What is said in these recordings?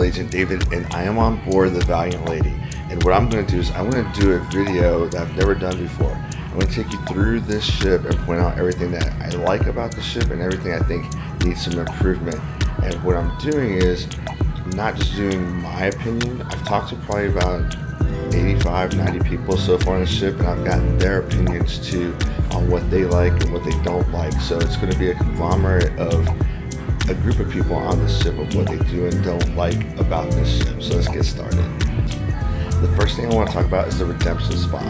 Travel Agent David, and I am on board the Valiant Lady. And what I'm going to do is I'm going to do a video that I've never done before. I'm going to take you through this ship and point out everything that I like about the ship and everything I think needs some improvement. And what I'm doing is I'm not just doing my opinion. I've talked to probably about 85, 90 people so far on the ship, and I've gotten their opinions too on what they like and what they don't like. So it's going to be a conglomerate of a group of people on the ship of what they do and don't like about this ship. So let's get started. The first thing I want to talk about is the redemption spot.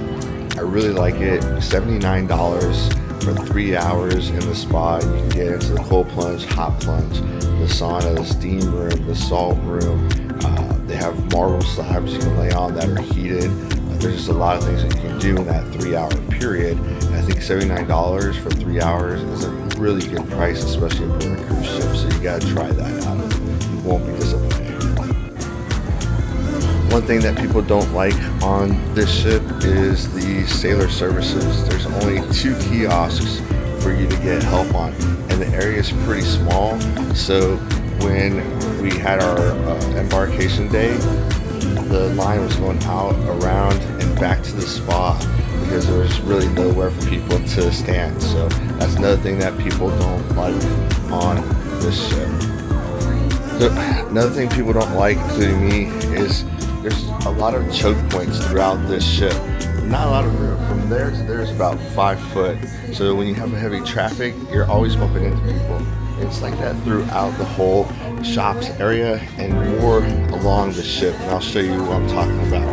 I really like it. $79 for 3 hours in the spa. You can get into the cold plunge, hot plunge, the sauna, the steam room, the salt room. They have marble slabs you can lay on that are heated. There's just a lot of things that you can do in that 3 hour period. And I think $79 for 3 hours is a really good price, especially if you're on a cruise ship. So you gotta try that out. You won't be disappointed. One thing that people don't like on this ship is the sailor services. There's only 2 kiosks for you to get help on, and the area is pretty small. So when we had our embarkation day, the line was going out, around, and back to the spa because there was really nowhere for people to stand. So that's another thing that people don't like on this ship. So another thing people don't like, including me, is there's a lot of choke points throughout this ship. Not a lot of room. From there to there is about 5 foot. So when you have a heavy traffic, you're always bumping into people. It's like that throughout the whole shops area and more along the ship. And I'll show you what I'm talking about.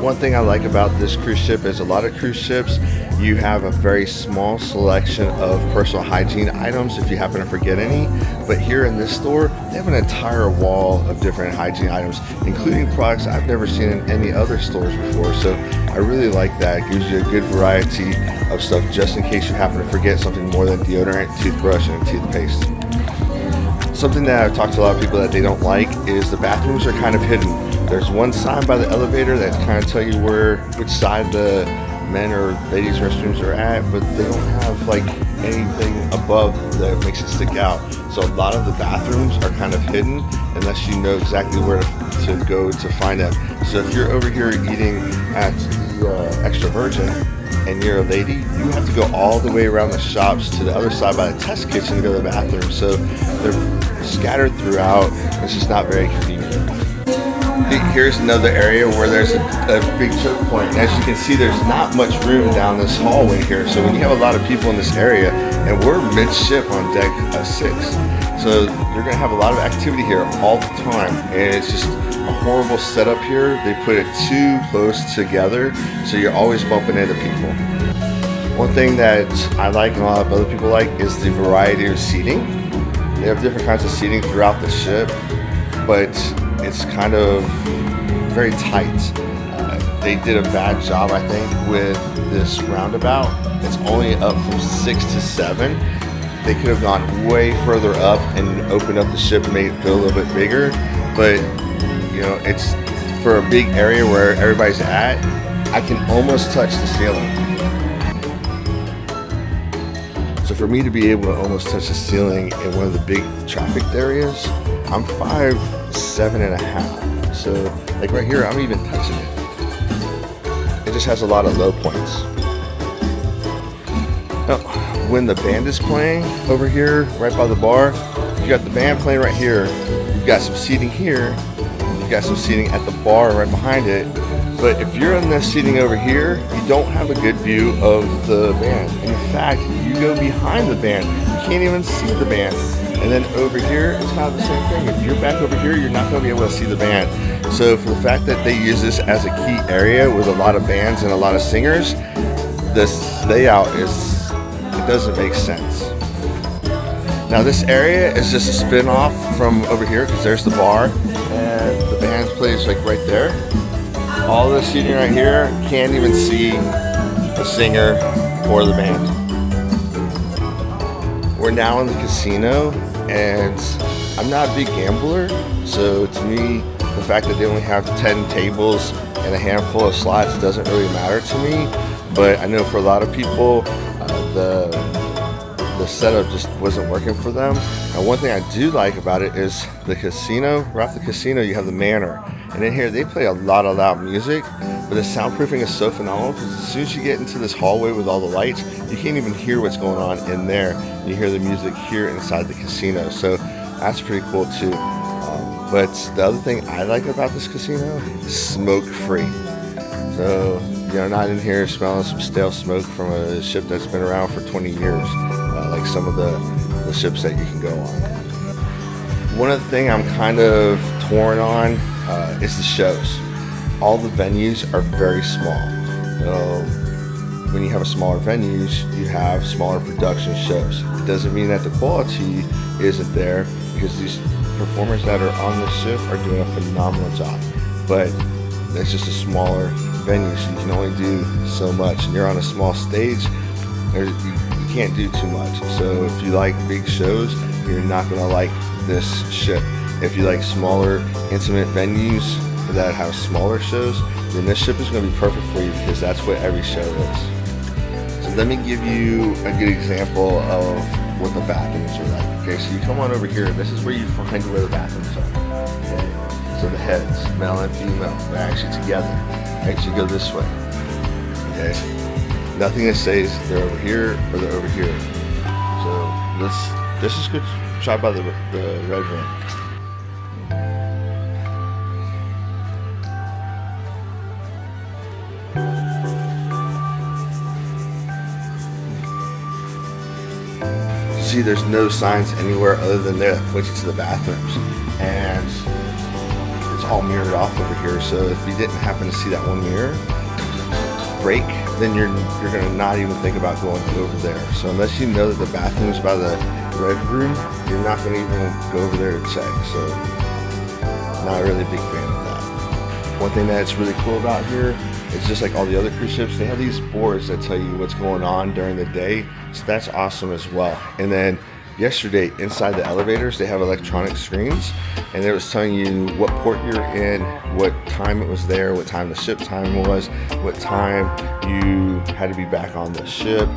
One thing I like about this cruise ship is a lot of cruise ships, you have a very small selection of personal hygiene items if you happen to forget any. But here in this store, they have an entire wall of different hygiene items, including products I've never seen in any other stores before. So I really like that. It gives you a good variety of stuff just in case you happen to forget something more than deodorant, toothbrush, and toothpaste. Something that I've talked to a lot of people that they don't like is the bathrooms are kind of hidden. There's one sign by the elevator that kind of tell you which side the men or ladies restrooms are at, but they don't have like anything above that makes it stick out. So a lot of the bathrooms are kind of hidden unless you know exactly where to go to find them. So if you're over here eating at the Extra Virgin and you're a lady, you have to go all the way around the shops to the other side by the test kitchen to go to the bathroom. So they're scattered throughout. It's just not very convenient. Here's another area where there's a big choke point. And as you can see, there's not much room down this hallway here. So when you have a lot of people in this area, and we're midship on deck 6, so you're gonna have a lot of activity here all the time. And it's just a horrible setup here. They put it too close together, so you're always bumping into people. One thing that I like and a lot of other people like is the variety of seating. They have different kinds of seating throughout the ship, but it's kind of very tight. They did a bad job, I think, with this roundabout. It's only up from 6 to 7. They could have gone way further up and opened up the ship and made it feel a little bit bigger. But, you know, it's for a big area where everybody's at, I can almost touch the ceiling. So for me to be able to almost touch the ceiling in one of the big trafficked areas, I'm 5'7.5". So like right here, I'm even touching it. It just has a lot of low points. Now, when the band is playing over here, right by the bar, you got the band playing right here. You've got some seating here. You've got some seating at the bar right behind it. But if you're in this seating over here, you don't have a good view of the band. In fact, you go behind the band, you can't even see the band. And then over here, it's kind of the same thing. If you're back over here, you're not going to be able to see the band. So for the fact that they use this as a key area with a lot of bands and a lot of singers, this layout it doesn't make sense. Now this area is just a spin-off from over here because there's the bar and the band plays like right there. All this seating right here, can't even see the singer or the band. We're now in the casino, and I'm not a big gambler, so to me, the fact that they only have 10 tables and a handful of slots doesn't really matter to me. But I know for a lot of people, the the setup just wasn't working for them. And one thing I do like about it is the casino. Right off the casino, you have the manor, and in here they play a lot of loud music, but the soundproofing is so phenomenal because as soon as you get into this hallway with all the lights, you can't even hear what's going on in there. You hear the music here inside the casino, so that's pretty cool too. But the other thing I like about this casino is smoke-free. So you're not in here smelling some stale smoke from a ship that's been around for 20 years, like some of the ships that you can go on. One other thing I'm kind of torn on is the shows. All the venues are very small. So when you have a smaller venues, you have smaller production shows. It doesn't mean that the quality isn't there, because these performers that are on the ship are doing a phenomenal job. But it's just a smaller venue, so you can only do so much. And you're on a small stage, you can't do too much. So if you like big shows, you're not going to like this ship. If you like smaller, intimate venues that have smaller shows, then this ship is going to be perfect for you, because that's what every show is. So let me give you a good example of what the bathrooms are like. Okay, so you come on over here. This is where you find where the bathrooms are. Okay, so the heads, male and female, they're actually together. Right, so you go this way. Okay, nothing that says they're over here or they're over here. So this is good shot by the red room. See, there's no signs anywhere other than there that point you to the bathrooms, and it's all mirrored off over here. So if you didn't happen to see that one mirror break, then you're gonna not even think about going over there. So unless you know that the bathroom is by the red room, you're not gonna even go over there to check. So not really a big fan of that. One thing that's really cool about here, it's just like all the other cruise ships, they have these boards that tell you what's going on during the day, so that's awesome as well. And then yesterday, inside the elevators, they have electronic screens, and it was telling you what port you're in, what time it was there, what time the ship time was, what time you had to be back on the ship,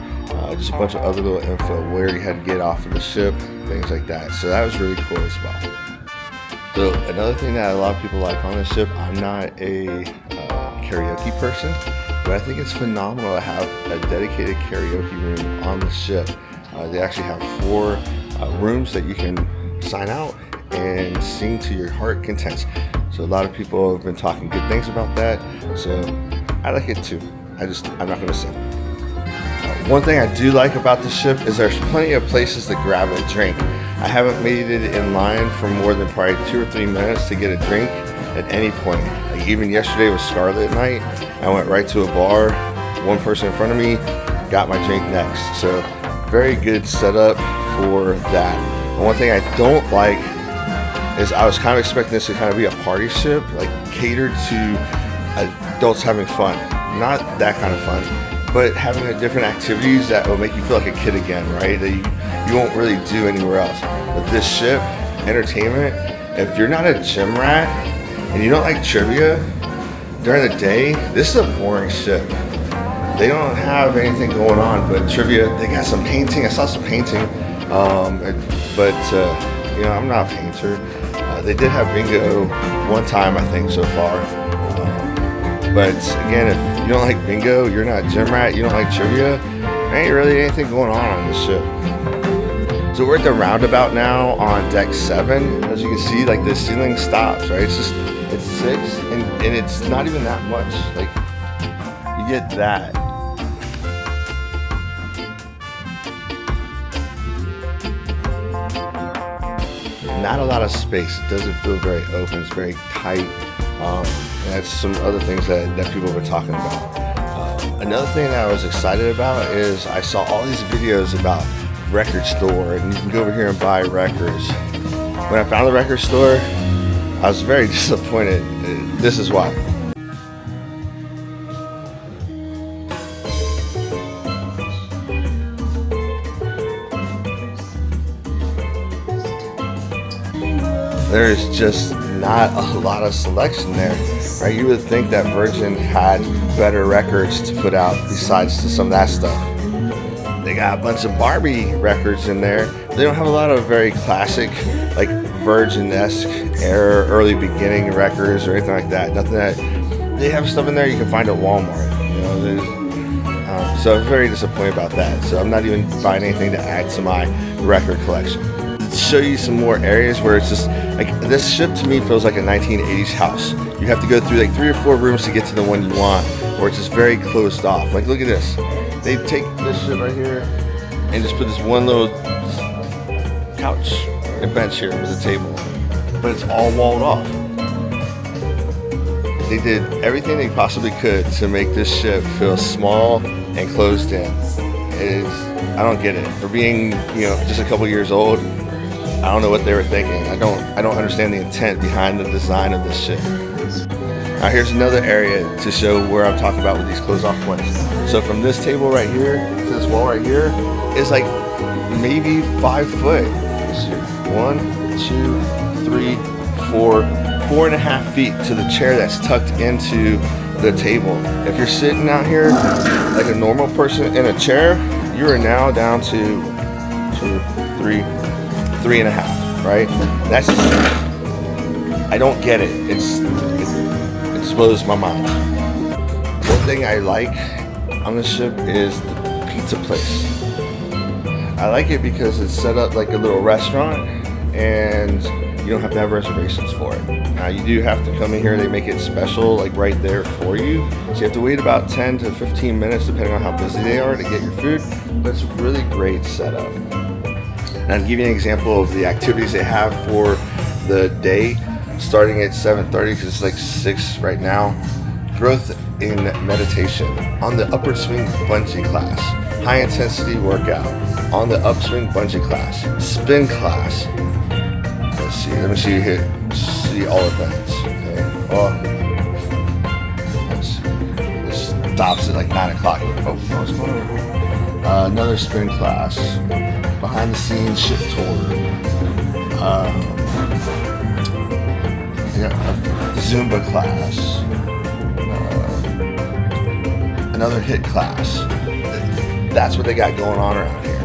just a bunch of other little info, where you had to get off of the ship, things like that. So that was really cool as well. So another thing that a lot of people like on the ship, I'm not a karaoke person, but I think it's phenomenal to have a dedicated karaoke room on the ship. They actually have 4 rooms that you can sign out and sing to your heart content. So a lot of people have been talking good things about that, so I like it too. I'm not gonna sing. One thing I do like about the ship is there's plenty of places to grab a drink. I haven't made it in line for more than probably 2 or 3 minutes to get a drink at any point. Like even yesterday with Scarlet night, I went right to a bar, one person in front of me got my drink next. So very good setup for that. And one thing I don't like is I was kind of expecting this to kind of be a party ship, like catered to adults having fun. Not that kind of fun, but having different activities that will make you feel like a kid again, right? That you won't really do anywhere else. With this ship, entertainment, if you're not a gym rat and you don't like trivia during the day, this is a boring ship. They don't have anything going on but trivia. They got some painting. I saw some painting, but you know, I'm not a painter. They did have bingo one time, I think, so far. But again, if you don't like bingo, you're not a gym rat, you don't like trivia, there ain't really anything going on this ship. So we're at the roundabout now on deck 7. As you can see, like the ceiling stops, right? It's 6, and it's not even that much. Like, you get that. Not a lot of space. It doesn't feel very open. It's very tight. And that's some other things that people were talking about. Another thing that I was excited about is I saw all these videos about record store, and you can go over here and buy records. When I found the record store, I was very disappointed. This is why. There's just not a lot of selection there, right? You would think that Virgin had better records to put out besides to some of that stuff. They got a bunch of Barbie records in there. They don't have a lot of very classic, like Virgin-esque era, early beginning records or anything like that. Nothing that they have stuff in there you can find at Walmart. You know, so I'm very disappointed about that. So I'm not even buying anything to add to my record collection. To show you some more areas where it's just like this ship to me feels like a 1980s house. You have to go through like 3 or 4 rooms to get to the one you want, or it's just very closed off. Like look at this. They take this shit right here and just put this one little couch and bench here with a table, but it's all walled off. They did everything they possibly could to make this ship feel small and closed in. I don't get it. For being, you know, just a couple years old, I don't know what they were thinking. I don't understand the intent behind the design of this ship. Now here's another area to show where I'm talking about with these closed off points. So from this table right here to this wall right here is like maybe 5 foot. Let's see. 1, 2, 3, 4, 4.5 feet to the chair that's tucked into the table. If you're sitting out here like a normal person in a chair, you are now down to 2, 3, 3.5, right? That's just, I don't get it. It blows my mind. One thing I like on this ship is the pizza place. I like it because it's set up like a little restaurant and you don't have to have reservations for it. Now you do have to come in here, they make it special like right there for you. So you have to wait about 10 to 15 minutes depending on how busy they are to get your food, but it's a really great setup. Now to give you an example of the activities they have for the day, starting at 7:30 because it's like 6 right now. Growth in meditation on the upward swing bungee class, high intensity workout on the upswing bungee class, spin class. Let's see, let me see you see all events. Okay. Oh, this stops at like 9 o'clock. Oh, what's going on? Another spin class, behind the scenes ship tour. Yeah, a Zumba class, another HIIT class. That's what they got going on around here.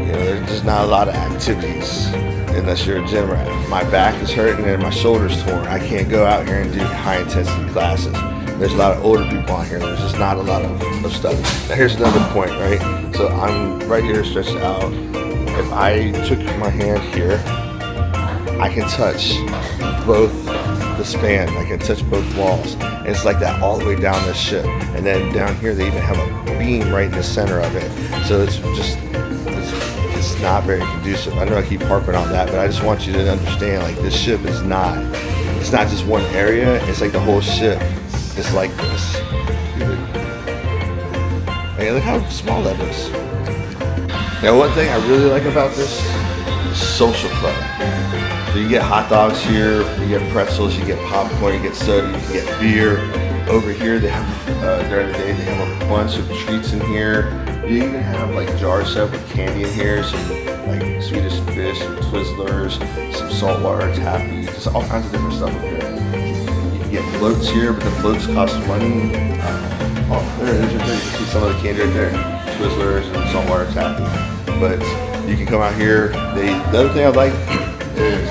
You know, there's just not a lot of activities unless you're a gym rat. My back is hurting and my shoulder's torn. I can't go out here and do high intensity classes. There's a lot of older people on here. There's just not a lot of stuff. Now here's another point, right? So I'm right here stretched out. If I took my hand here, I can touch both the span, I can touch both walls, and it's like that all the way down this ship. And then down here they even have a beam right in the center of it, so it's just it's not very conducive. I know I keep harping on that, but I just want you to understand, like, this ship is not, it's not just one area, it's like the whole ship is like this. Hey, look how small that is. Now one thing I really like about this is social club. So you get hot dogs here, you get pretzels, you get popcorn, you get soda, you get beer. Over here they have, during the day, they have a bunch of treats in here. You even have like jars set with candy in here, some like Swedish fish, some Twizzlers, some saltwater taffy, just all kinds of different stuff over here. You can get floats here, but the floats cost money. Oh, there it is right there. You can see some of the candy right there, Twizzlers and saltwater taffy. But you can come out here. The other thing I like is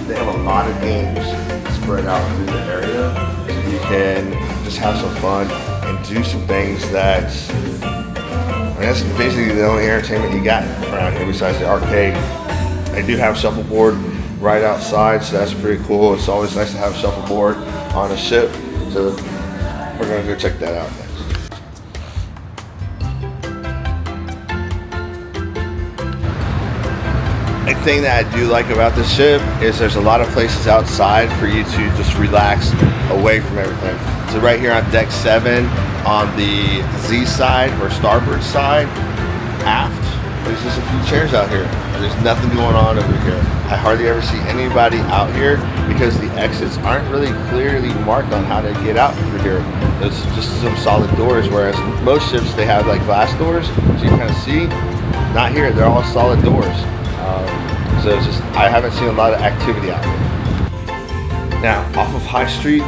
they have a lot of games spread out through the area, so you can just have some fun and do some things that, I mean, that's basically the only entertainment you got around here besides the arcade. They do have shuffleboard right outside, so that's pretty cool. It's always nice to have shuffleboard on a ship, so we're gonna go check that out next. The thing that I do like about this ship is there's a lot of places outside for you to just relax away from everything. So right here on deck 7, on the Z side or starboard side, aft, there's just a few chairs out here. There's nothing going on over here. I hardly ever see anybody out here because the exits aren't really clearly marked on how to get out over here. There's just some solid doors, whereas most ships, they have like glass doors, so you kind of see. Not here, they're all solid doors. So it's just, I haven't seen a lot of activity out here. Now, off of High Street,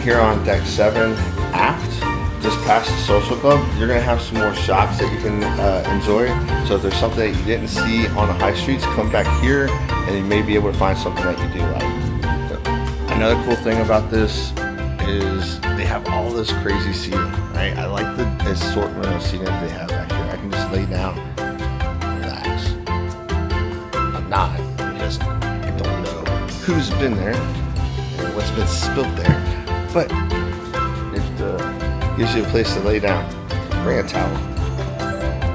here on deck 7, aft, just past the social club, you're gonna have some more shops that you can enjoy. So if there's something that you didn't see on the high streets, come back here and you may be able to find something that you do like. So, another cool thing about this is they have all this crazy seating, right? I like the assortment of seating that they have back here. I can just lay down, relax. I'm not, because I don't know who's been there and what's been spilled there, but it gives you a place to lay down. Bring a towel.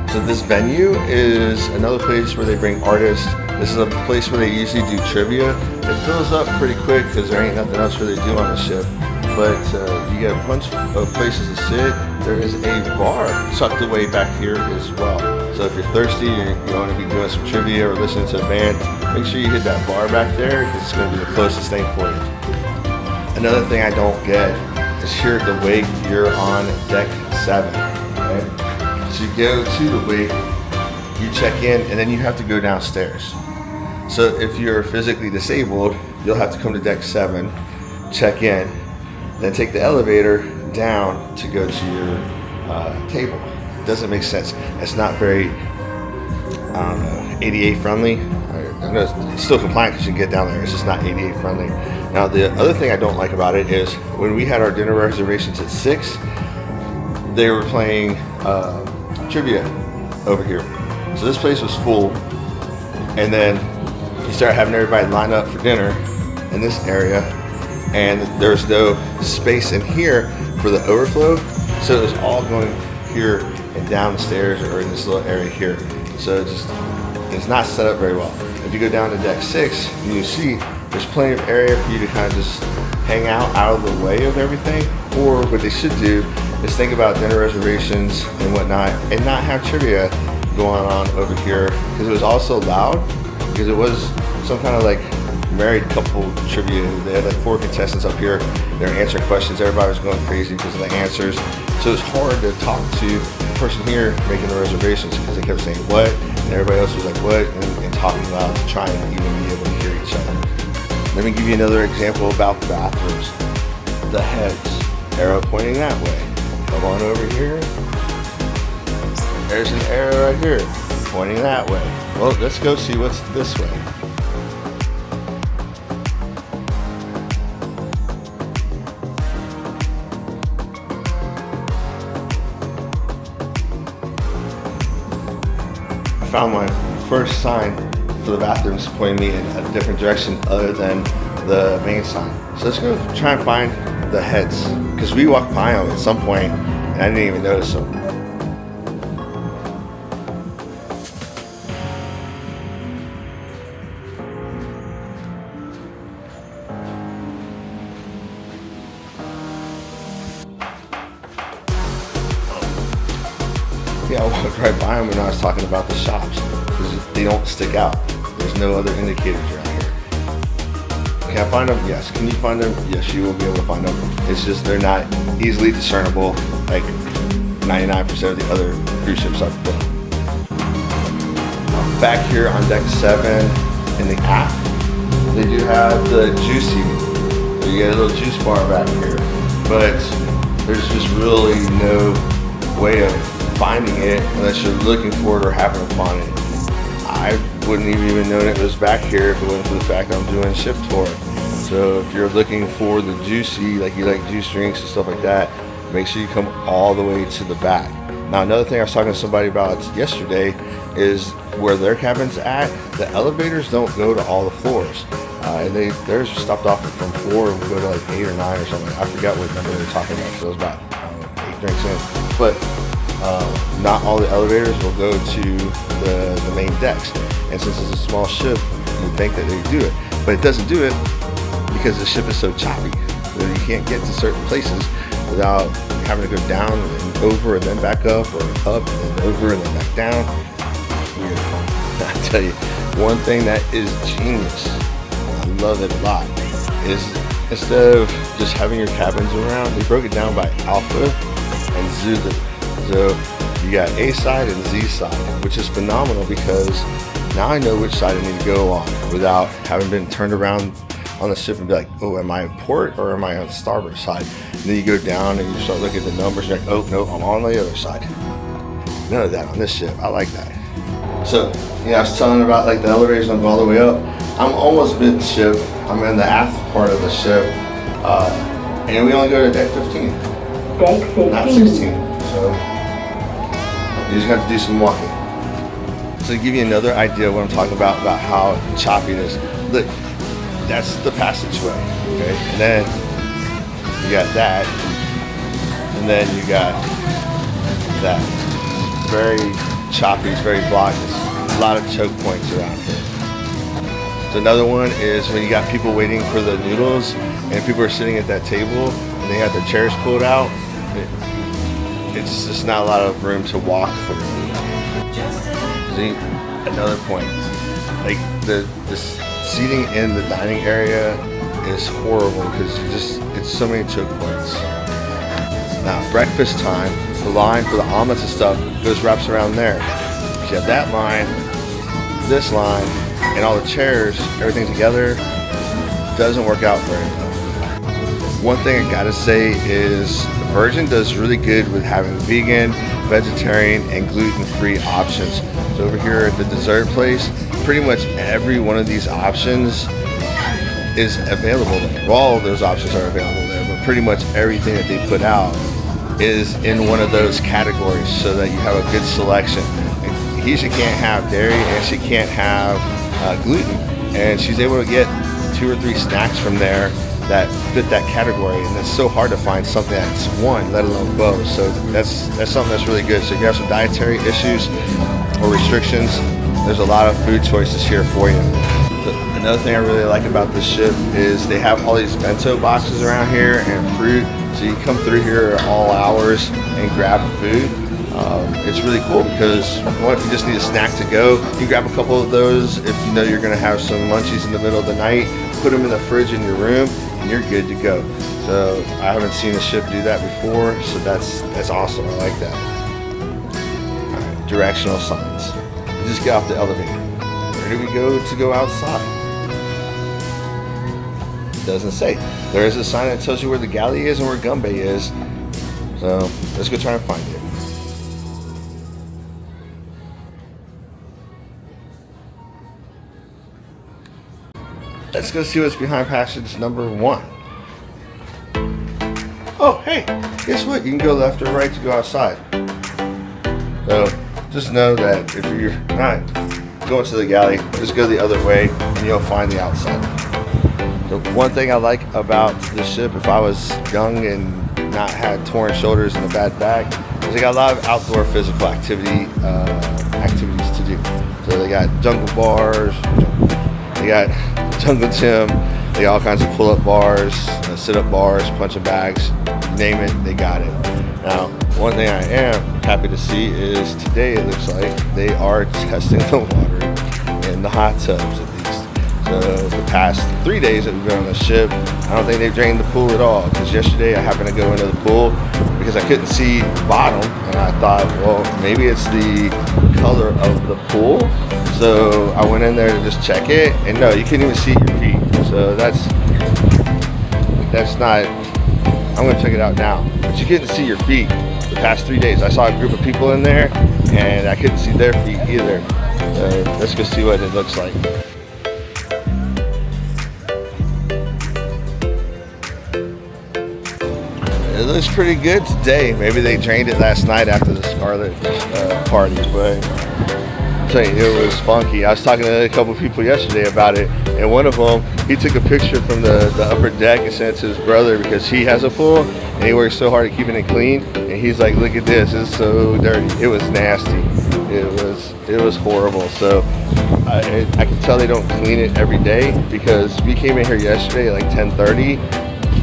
So this venue is another place where they bring artists. This is a place where they usually do trivia. It fills up pretty quick because there ain't nothing else really to do on the ship. But you get a bunch of places to sit. There is a bar tucked away back here as well. So if you're thirsty, you're going to be doing some trivia or listening to a band, make sure you hit that bar back there because it's going to be the closest thing for you. Another thing I don't get is here at the wake, you're on deck 7. Okay? So you go to the wake, you check in, and then you have to go downstairs. So if you're physically disabled, you'll have to come to deck 7, check in, then take the elevator down to go to your table. It doesn't make sense. It's not very, ADA friendly. I know it's still compliant because you can get down there. It's just not ADA friendly. Now, the other thing I don't like about it is when we had our dinner reservations at 6, they were playing trivia over here. So this place was full, and then you start having everybody line up for dinner in this area, and there's no space in here for the overflow, so it was all going here and down the stairs or in this little area here. So it's not set up very well. If you go down to deck 6, you see there's plenty of area for you to kind of just hang out of the way of everything. Or what they should do is think about dinner reservations and whatnot and not have trivia going on over here, because it was also loud, because it was some kind of like married couple trivia. They had like 4 contestants up here. They were answering questions. Everybody was going crazy because of the answers. So it's hard to talk to the person here making the reservations because they kept saying what, and everybody else was like what, and talking loud to try and even be able to hear each other. Let me give you another example about the bathrooms. The heads, arrow pointing that way. Come on over here. There's an arrow right here pointing that way. Well, let's go see what's this way. I found my first sign for the bathrooms pointing me in a different direction other than the main sign. So let's go try and find the heads, because we walked by them at some point and I didn't even notice them. Yeah, I walked right by them when I was talking about the shops, because they don't stick out. There's no other indicators around here. Can I find them? Yes. Can you find them? Yes, you will be able to find them. It's just they're not easily discernible like 99% of the other cruise ships I've built. Back here on deck 7 in the aft, they do have the juicy. So you get a little juice bar back here, but there's just really no way of finding it unless you're looking for it or happen upon it. I wouldn't have even known it was back here if it wasn't for the fact that I'm doing ship tour. So if you're looking for the juicy, like you like juice drinks and stuff like that, make sure you come all the way to the back. Now, another thing I was talking to somebody about yesterday is where their cabin's at, the elevators don't go to all the floors. And they're stopped off from 4 and we go to like 8 or 9 or something. I forgot what number they were talking about, so it was about 8 drinks in. But not all the elevators will go to the main decks. And since it's a small ship, you would think that they do it. But it doesn't do it because the ship is so choppy that you can't get to certain places without having to go down and over and then back up, or up and then over and then back down. Weird. I tell you, one thing that is genius, I love it a lot, is instead of just having your cabins around, they broke it down by alpha and Zulu. So you got A side and Z side, which is phenomenal because now I know which side I need to go on without having been turned around on the ship and be like, oh, am I in port or am I on the starboard side? And then you go down and you start looking at the numbers and you're like, oh, no, I'm on the other side. None of that on this ship. I like that. So, I was telling about like the elevators don't go all the way up. I'm almost mid ship. I'm in the aft part of the ship. And we only go to deck 15. Deck 15. Not 16. So, you just have to do some walking. So to give you another idea of what I'm talking about how choppy it is. Look, that's the passageway, okay? And then you got that, and then you got that. Very choppy, it's very blocked. There's a lot of choke points around here. So another one is when you got people waiting for the noodles, and people are sitting at that table, and they have their chairs pulled out. It's just not a lot of room to walk through. See, another point, like the seating in the dining area is horrible because it's so many choke points. Now breakfast time, the line for the omelets and stuff wraps around there. You have that line, this line, and all the chairs, everything together doesn't work out very well. One thing I gotta say is Virgin does really good with having vegan, vegetarian, and gluten-free options. So over here at the dessert place, pretty much every one of these options is available there. Well, all of those options are available there, but pretty much everything that they put out is in one of those categories so that you have a good selection. And she can't have dairy and she can't have gluten, and she's able to get 2 or 3 snacks from there that fit that category, and it's so hard to find something that's one, let alone both. So that's something that's really good. So if you have some dietary issues or restrictions, there's a lot of food choices here for you. Another thing I really like about this ship is they have all these bento boxes around here and fruit, so you come through here at all hours and grab food. It's really cool because if you just need a snack to go, you grab a couple of those. If you know you're going to have some munchies in the middle of the night, put them in the fridge in your room and you're good to go. So I haven't seen a ship do that before, so that's awesome. I like that. All right, directional signs. You just get off the elevator. Where do we go to go outside? It doesn't say. There is a sign that tells you where the galley is and where gun bay is. So let's go try and find it. Let's go see what's behind passage number 1. Oh, hey, guess what? You can go left or right to go outside. So just know that if you're not going to the galley, just go the other way and you'll find the outside. The one thing I like about this ship, if I was young and not had torn shoulders and a bad back, is they got a lot of outdoor physical activities to do. So they got jungle bars, they got jungle gym, they got all kinds of pull-up bars, sit-up bars, punching bags, you name it, they got it. Now, one thing I am happy to see is today it looks like they are testing the water in the hot tubs at least. So the past 3 days that we've been on the ship, I don't think they've drained the pool at all, because yesterday I happened to go into the pool because I couldn't see the bottom, and I thought, well, maybe it's the color of the pool. So I went in there to just check it, and no, you couldn't even see your feet. So that's not, I'm gonna check it out now. But you couldn't see your feet the past 3 days. I saw a group of people in there, and I couldn't see their feet either. Let's go see what it looks like. It looks pretty good today. Maybe they drained it last night after the Scarlet party, but it was funky. I was talking to a couple people yesterday about it, and one of them, he took a picture from the upper deck and sent it to his brother because he has a pool and he works so hard at keeping it clean, and he's like, look at this, it's so dirty. It was nasty. It was horrible. So I can tell they don't clean it every day, because we came in here yesterday at like 10:30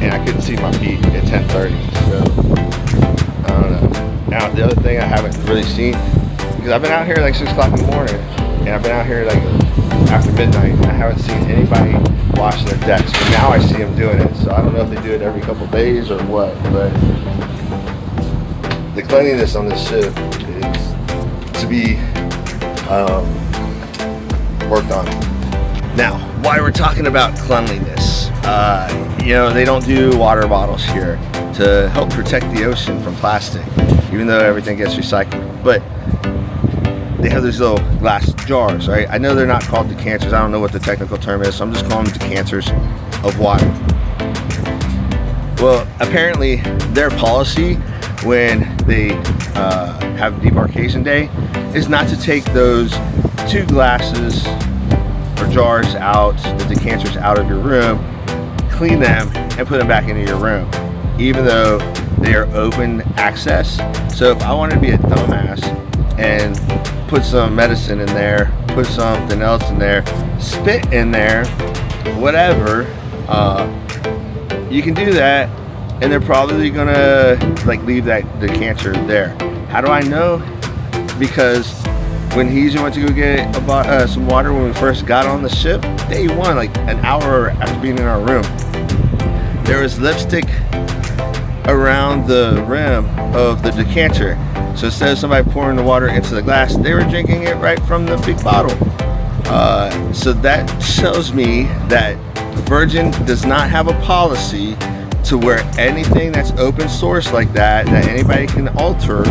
and I couldn't see my feet at 10:30. So I don't know. Now the other thing I haven't really seen, because I've been out here like 6 o'clock in the morning, and I've been out here like after midnight, and I haven't seen anybody washing their decks. But now I see them doing it, so I don't know if they do it every couple days or what, but the cleanliness on this ship is to be worked on. Now, why we're talking about cleanliness, You know, they don't do water bottles here to help protect the ocean from plastic, even though everything gets recycled. But they have these little glass jars, right? I know they're not called decanters. I don't know what the technical term is, so I'm just calling them decanters of water. Well, apparently their policy when they have debarkation day is not to take those 2 glasses or jars out, the decanters out of your room, clean them and put them back into your room, even though they are open access. So if I wanted to be a dumbass and put some medicine in there, put something else in there, spit in there, whatever, you can do that, and they're probably gonna like leave that decanter there. How do I know? Because when Heezy went to go get some water when we first got on the ship, day 1, like an hour after being in our room, there was lipstick around the rim of the decanter. So instead of somebody pouring the water into the glass, they were drinking it right from the big bottle. So that tells me that Virgin does not have a policy to where anything that's open source like that anybody can alter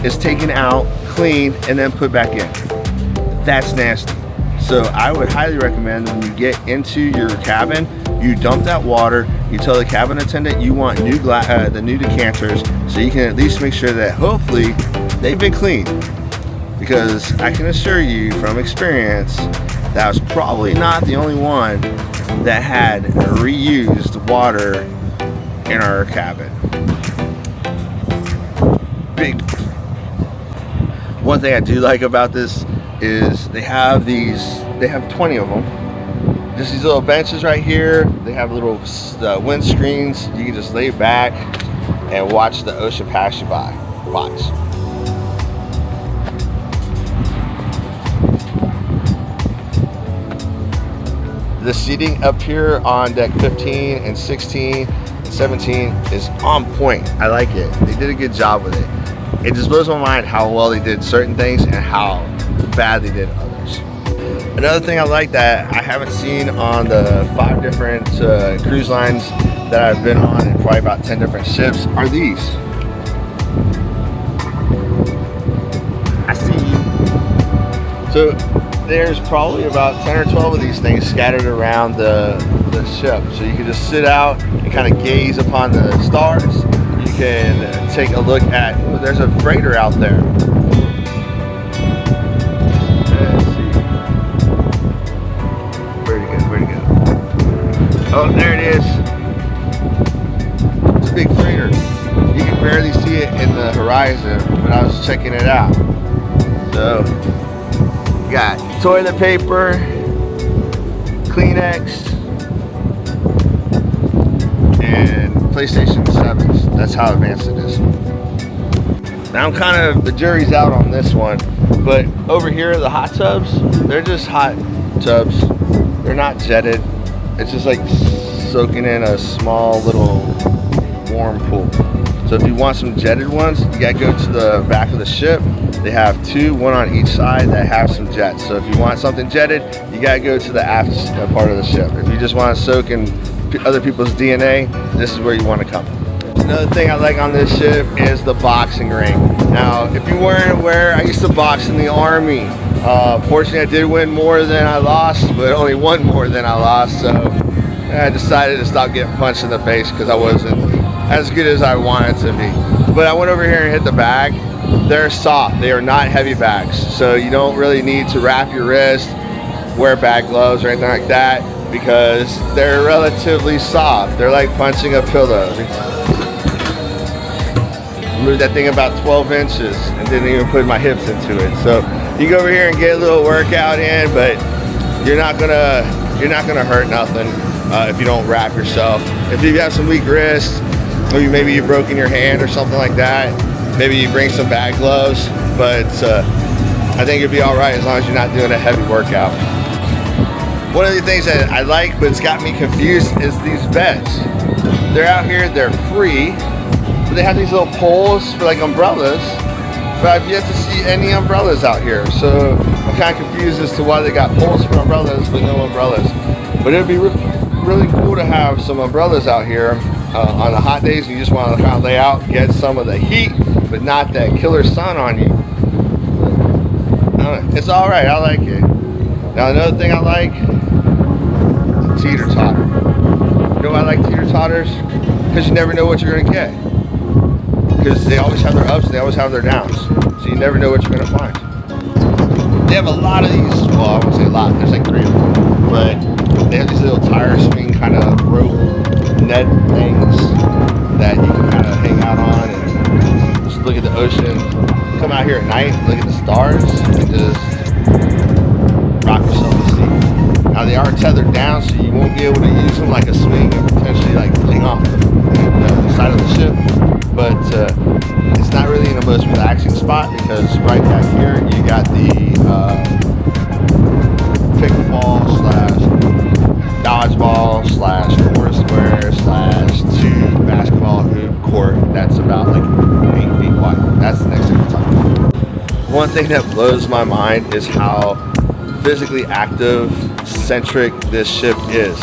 is taken out, cleaned, and then put back in. That's nasty. So I would highly recommend when you get into your cabin, you dump that water, you tell the cabin attendant you want the new decanters, so you can at least make sure that hopefully they've been cleaned. Because I can assure you from experience, that was probably not the only one that had reused water in our cabin. Big. One thing I do like about this is they have 20 of them. Just these little benches right here. They have little wind screens. You can just lay back and watch the ocean pass you by. Watch. The seating up here on deck 15 and 16 and 17 is on point. I like it. They did a good job with it. It just blows my mind how well they did certain things and how bad they did others. Another thing I like that I haven't seen on the 5 different cruise lines that I've been on, and probably about 10 different ships, are these. I see you. So there's probably about 10 or 12 of these things scattered around the ship. So you can just sit out and kind of gaze upon the stars. You can take a look at, ooh, there's a freighter out there. Where'd it go? Oh, there it is. It's a big freighter. You can barely see it in the horizon, but I was checking it out. So, you got toilet paper, Kleenex, and PlayStation 7s. That's how advanced it is. Now the jury's out on this one, but over here, the hot tubs, they're just hot tubs. They're not jetted. It's just like soaking in a small little warm pool. So if you want some jetted ones, you gotta go to the back of the ship. They have 2, one on each side, that have some jets. So if you want something jetted, you gotta go to the aft part of the ship. If you just want to soak in other people's DNA, this is where you want to come. Another thing I like on this ship is the boxing ring. Now, if you weren't aware, I used to box in the Army. Fortunately, I did win more than I lost, but only won more than I lost. So I decided to stop getting punched in the face because I wasn't as good as I wanted to be. But I went over here and hit the bag. They're soft. They are not heavy bags. So you don't really need to wrap your wrist, wear bag gloves or anything like that, because they're relatively soft. They're like punching a pillow. Moved that thing about 12 inches and didn't even put my hips into it. So you go over here and get a little workout in, but you're not gonna hurt nothing if you don't wrap yourself. If you have some weak wrists, or maybe you've broken your hand or something like that, maybe you bring some bag gloves. But I think you'll be all right as long as you're not doing a heavy workout. One of the things that I like, but it's got me confused, is these beds. They're out here, they're free, but they have these little poles for like umbrellas, but I've yet to see any umbrellas out here. So I'm kind of confused as to why they got poles for umbrellas, but no umbrellas. But it'd be really cool to have some umbrellas out here on the hot days. You just want to kind of lay out, get some of the heat, but not that killer sun on you. I don't know, it's all right. I like it. Now another thing I like is a teeter totter. You know why I like teeter totters? Because you never know what you're gonna get. Because they always have their ups, they always have their downs. So you never know what you're gonna find. They have a lot of these, well, I won't say a lot, there's like 3 of them, but they have these little tire swing kind of rope net things that you can kind of hang out on and just look at the ocean. Come out here at night, look at the stars, and just rock yourself to sleep. Now they are tethered down, so you won't be able to use them like a swing and potentially like fling off the side of the ship, but it's not really in the most relaxing spot because right back here you got the pickleball / dodgeball / foursquare / 2 basketball hoop court that's about like 8 feet wide. That's the next thing we'll talk about. One thing that blows my mind is how physically active centric this ship is.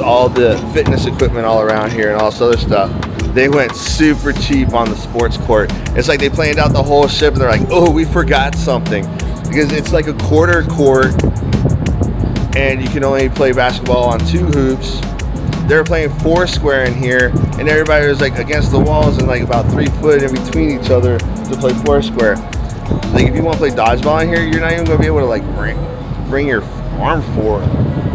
All the fitness equipment all around here and all this other stuff. They went super cheap on the sports court. It's like they planned out the whole ship and they're like, oh, we forgot something. Because it's like a quarter court and you can only play basketball on 2 hoops. They're playing foursquare in here and everybody was like against the walls and like about 3 foot in between each other to play foursquare. Like if you want to play dodgeball in here, you're not even going to be able to like bring your arm forward.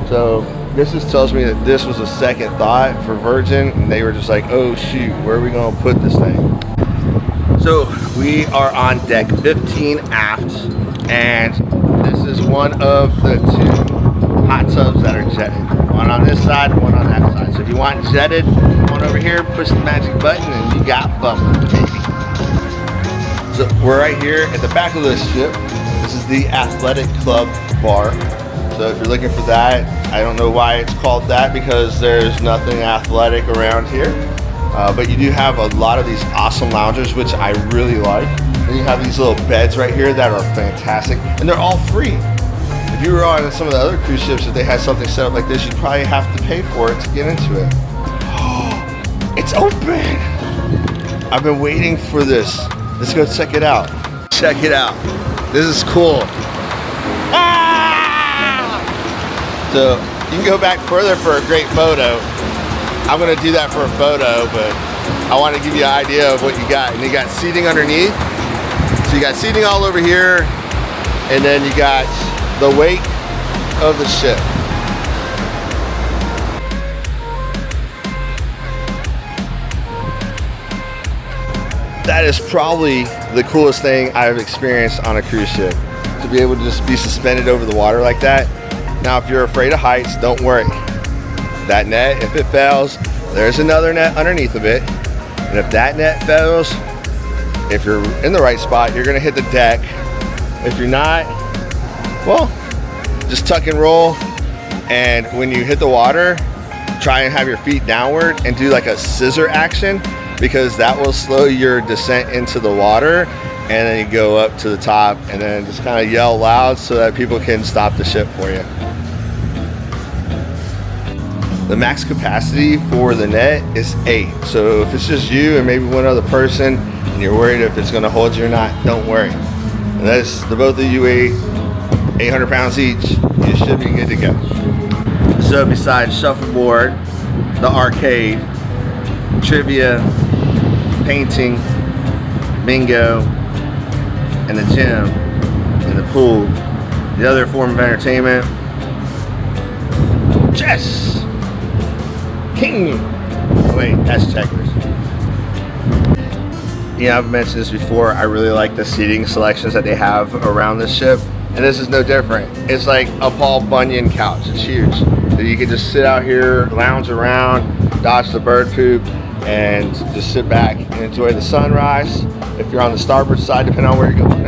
So this just tells me that this was a second thought for Virgin and they were just like, oh shoot, where are we going to put this thing? So we are on deck 15 aft and this is one of the 2 hot tubs that are jetted. One on this side and one on that side. So if you want jetted, come on over here, push the magic button and you got bumper, baby. So we're right here at the back of the ship. This is the Athletic Club bar. So if you're looking for that, I don't know why it's called that because there's nothing athletic around here. But you do have a lot of these awesome loungers, which I really like. And you have these little beds right here that are fantastic and they're all free. If you were on some of the other cruise ships, if they had something set up like this, you'd probably have to pay for it to get into it. It's open! I've been waiting for this. Let's go check it out. Check it out. This is cool. Ah! So you can go back further for a great photo. I'm gonna do that for a photo, but I want to give you an idea of what you got. And you got seating underneath. So you got seating all over here, and then you got the wake of the ship. That is probably the coolest thing I've experienced on a cruise ship. To be able to just be suspended over the water like that. Now, if you're afraid of heights, don't worry. That net, if it fails, there's another net underneath of it. And if that net fails, if you're in the right spot, you're gonna hit the deck. If you're not, well, just tuck and roll. And when you hit the water, try and have your feet downward and do like a scissor action, because that will slow your descent into the water. And then you go up to the top and then just kind of yell loud so that people can stop the ship for you. The max capacity for the net is 8. So if it's just you and maybe one other person and you're worried if it's going to hold you or not, don't worry. Unless the both of you weigh 800 pounds each, you should be good to go. So besides shuffleboard, the arcade, trivia, painting, bingo, and the gym, and the pool, the other form of entertainment, chess, king. Oh wait, that's checkers. Yeah, I've mentioned this before. I really like the seating selections that they have around this ship, and this is no different. It's like a Paul Bunyan couch. It's huge. So you can just sit out here, lounge around, dodge the bird poop, and just sit back and enjoy the sunrise. If you're on the starboard side, depending on where you're going,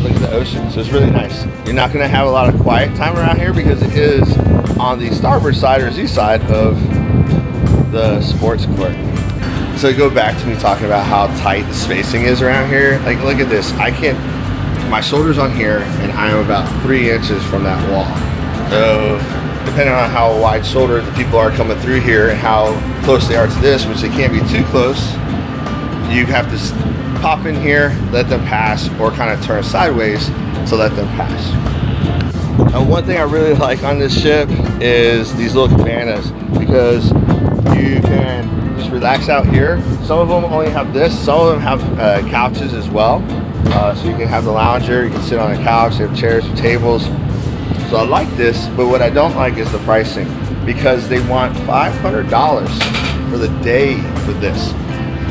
look at the ocean. So it's really nice. You're not going to have a lot of quiet time around here because it is on the starboard side or Z side of the sports court. So go back to me talking about how tight the spacing is around here. Like, look at this. I can't, my shoulder's on here and I am about 3 inches from that wall. So depending on how wide-shouldered the people are coming through here and how close they are to this, which they can't be too close, you have to pop in here, let them pass, or kind of turn sideways to let them pass. One thing I really like on this ship is these little cabanas, because you can just relax out here. Some of them only have this, some of them have couches as well. So you can have the lounger, you can sit on a couch, they have chairs or tables. So I like this, but what I don't like is the pricing, because they want $500 for the day for this.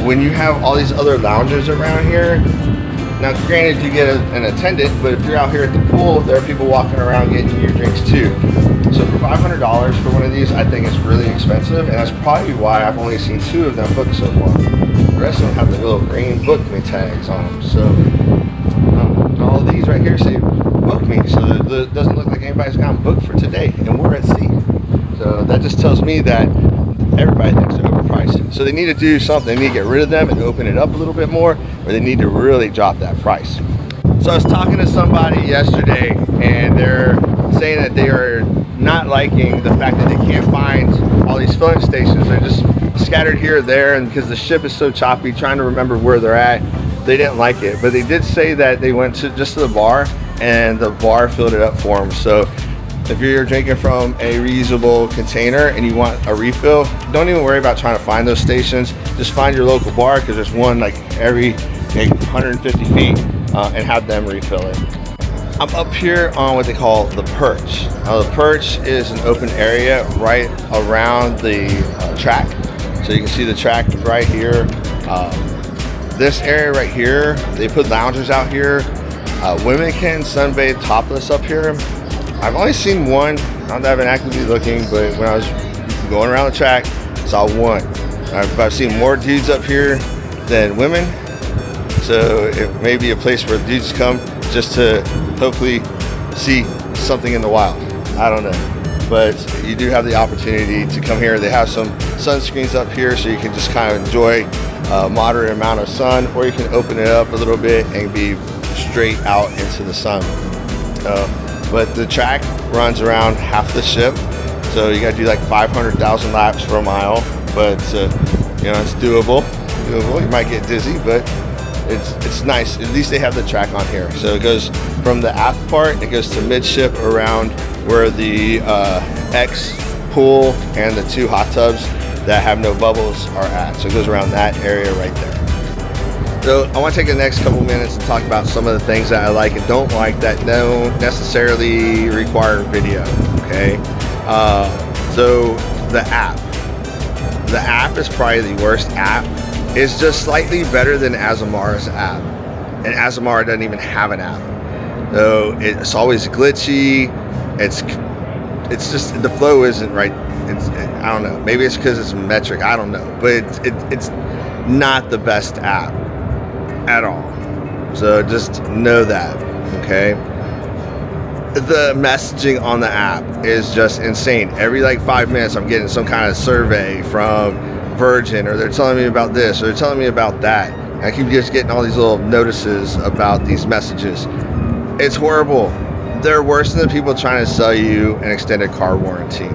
When you have all these other loungers around here, now granted you get an attendant, but if you're out here at the pool, there are people walking around getting your drinks too. So for $500 for one of these, I think it's really expensive, and that's probably why I've only seen 2 of them booked so far. The rest of them have the little green book me tags on them. So all of these right here say book me, so it doesn't look like anybody's gotten booked for today, and we're at sea. So that just tells me that everybody thinks they're overpriced. So they need to do something. They need to get rid of them and open it up a little bit more, or they need to really drop that price. So I was talking to somebody yesterday, and they're saying that they are not liking the fact that they can't find all these filling stations. They're just scattered here or there, and because the ship is so choppy, trying to remember where they're at, they didn't like it. But they did say that they went to just to the bar, and the bar filled it up for them. So if you're drinking from a reusable container and you want a refill, don't even worry about trying to find those stations. Just find your local bar, because there's one like every 150 feet, and have them refill it. I'm up here on what they call the perch. Now the perch is an open area right around the track. So you can see the track right here. This area right here, they put loungers out here. Women can sunbathe topless up here. I've only seen one. Not that I've been actively looking, but when I was going around the track, I saw one. I've seen more dudes up here than women. So it may be a place where dudes come just to hopefully see something in the wild. I don't know. But you do have the opportunity to come here. They have some sunscreens up here, so you can just kind of enjoy a moderate amount of sun, or you can open it up a little bit and be straight out into the sun. But the track runs around half the ship, so you got to do like 500,000 laps for a mile. But you know, it's doable. You might get dizzy, but it's nice. At least they have the track on here. So it goes from the aft part, it goes to midship around where the X pool and the 2 hot tubs that have no bubbles are at. So it goes around that area right there. So I want to take the next couple minutes and talk about some of the things that I like and don't like that don't necessarily require video, okay? So the app. The app is probably the worst app. It's just slightly better than Azamara's app. And Azamara doesn't even have an app. So it's always glitchy. It's just, the flow isn't right. I don't know. Maybe it's because it's metric. I don't know. But it's not the best app at all. So just know that, okay? The messaging on the app is just insane. Every like 5 minutes I'm getting some kind of survey from Virgin, or they're telling me about this, or they're telling me about that. And I keep just getting all these little notices about these messages. It's horrible. They're worse than the people trying to sell you an extended car warranty.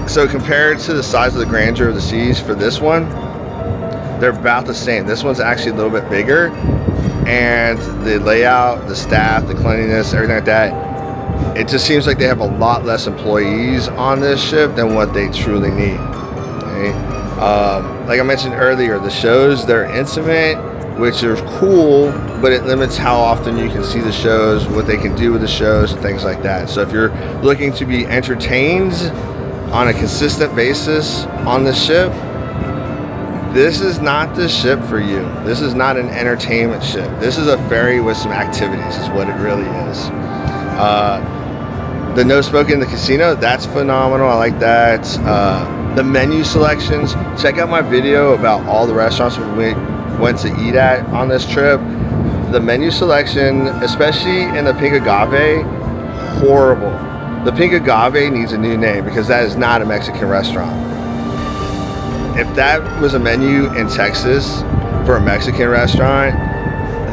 So compared to the size of the grandeur of the seas for this one, they're about the same. This one's actually a little bit bigger, and the layout, the staff, the cleanliness, everything like that, it just seems like they have a lot less employees on this ship than what they truly need. Okay? Like I mentioned earlier, the shows, they're intimate, which is cool, but it limits how often you can see the shows, what they can do with the shows, and things like that. So if you're looking to be entertained on a consistent basis on the ship, this is not the ship for you. This is not an entertainment ship. This is a ferry with some activities is what it really is. The no smoking in the casino, that's phenomenal. I like that. The menu selections, check out my video about all the restaurants we went to eat at on this trip. The menu selection, especially in the Pink Agave, horrible. The Pink Agave needs a new name, because that is not a Mexican restaurant. If that was a menu in Texas for a Mexican restaurant,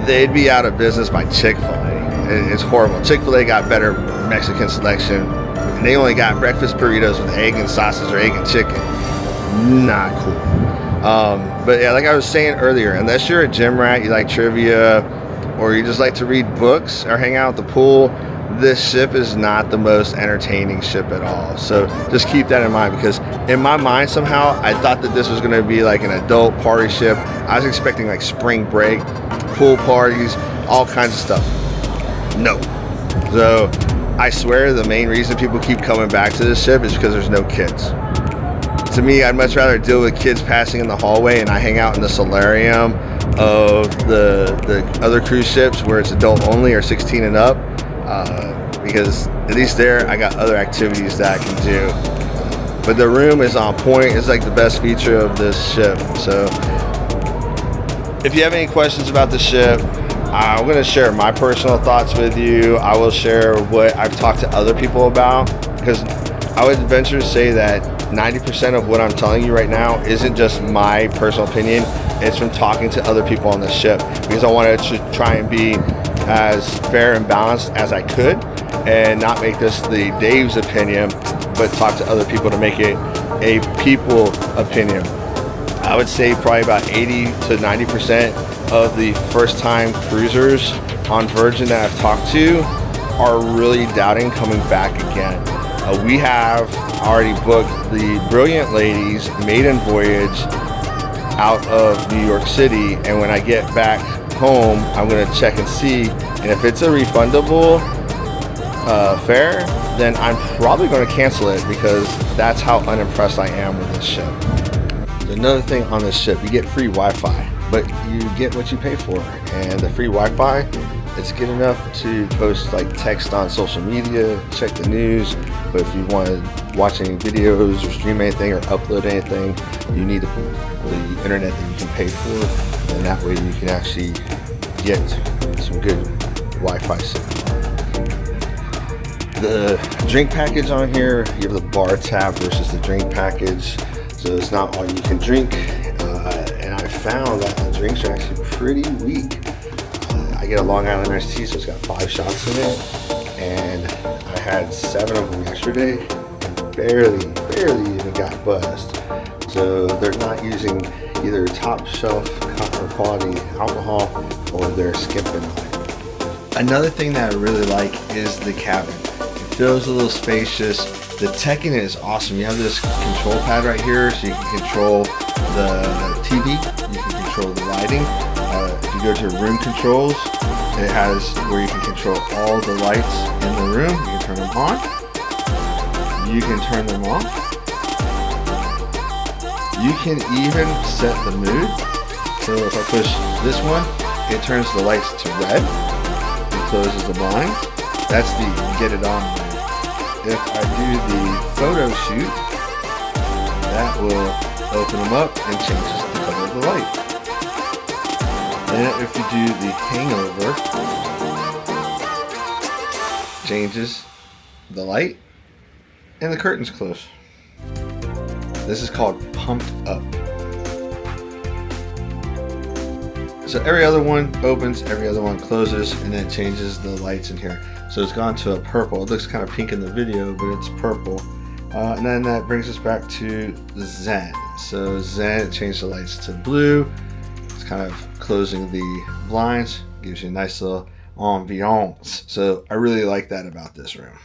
they'd be out of business by Chick-fil-A. It's horrible. Chick-fil-A got better Mexican selection, and they only got breakfast burritos with egg and sausage or egg and chicken. Not cool. But yeah, like I was saying earlier, unless you're a gym rat, you like trivia, or you just like to read books or hang out at the pool, this ship is not the most entertaining ship at all. So just keep that in mind, because in my mind somehow I thought that this was going to be like an adult party ship. I was expecting like spring break, pool parties, all kinds of stuff. No. So I swear the main reason people keep coming back to this ship is because there's no kids. To me, I'd much rather deal with kids passing in the hallway and I hang out in the solarium of the other cruise ships where it's adult only or 16 and up, because at least there I got other activities that I can do. But the room is on point. It's like the best feature of this ship. So if you have any questions about the ship, I'm going to share my personal thoughts with you. I will share what I've talked to other people about, because I would venture to say that 90% of what I'm telling you right now isn't just my personal opinion. It's from talking to other people on the ship, because I wanted to try and be as fair and balanced as I could and not make this the Dave's opinion, but talk to other people to make it a people opinion. I would say probably about 80 to 90% of the first time cruisers on Virgin that I've talked to are really doubting coming back again. We have already booked the Brilliant Lady's maiden voyage out of New York City, and when I get back home I'm going to check and see, and if it's a refundable fare, then I'm probably going to cancel it, because that's how unimpressed I am with this ship. Another thing on this ship, you get free Wi-Fi, but you get what you pay for, and the free Wi-Fi, it's good enough to post like text on social media, check the news, but if you want to watch any videos or stream anything or upload anything, you need the internet that you can pay for, and that way you can actually get some good Wi-Fi signal. The drink package on here, you have the bar tab versus the drink package, so it's not all you can drink, and I found that the drinks are actually pretty weak. I get a Long Island iced tea, so it's got 5 shots in it, and I had 7 of them yesterday, and barely even got buzzed. So they're not using either top shelf or quality alcohol, or they're skimping on it. Another thing that I really like is the cabin. It feels a little spacious. The tech in it is awesome. You have this control pad right here, so you can control the TV, you can control the lighting. If you go to room controls, it has where you can control all the lights in the room. You can turn them on, you can turn them off, you can even set the mood. So if I push this one, it turns the lights to red, it closes the blinds. That's the get it on mode. If I do the photo shoot, that will open them up and changes the color of the light. Then if you do the hangover, changes the light and the curtains close. This is called pumped up. So every other one opens, every other one closes, and then it changes the lights in here. So it's gone to a purple. It looks kind of pink in the video, but it's purple. And then that brings us back to Zen. So Zen, it changed the lights to blue. It's kind of closing the blinds, gives you a nice little ambiance. So I really like that about this room.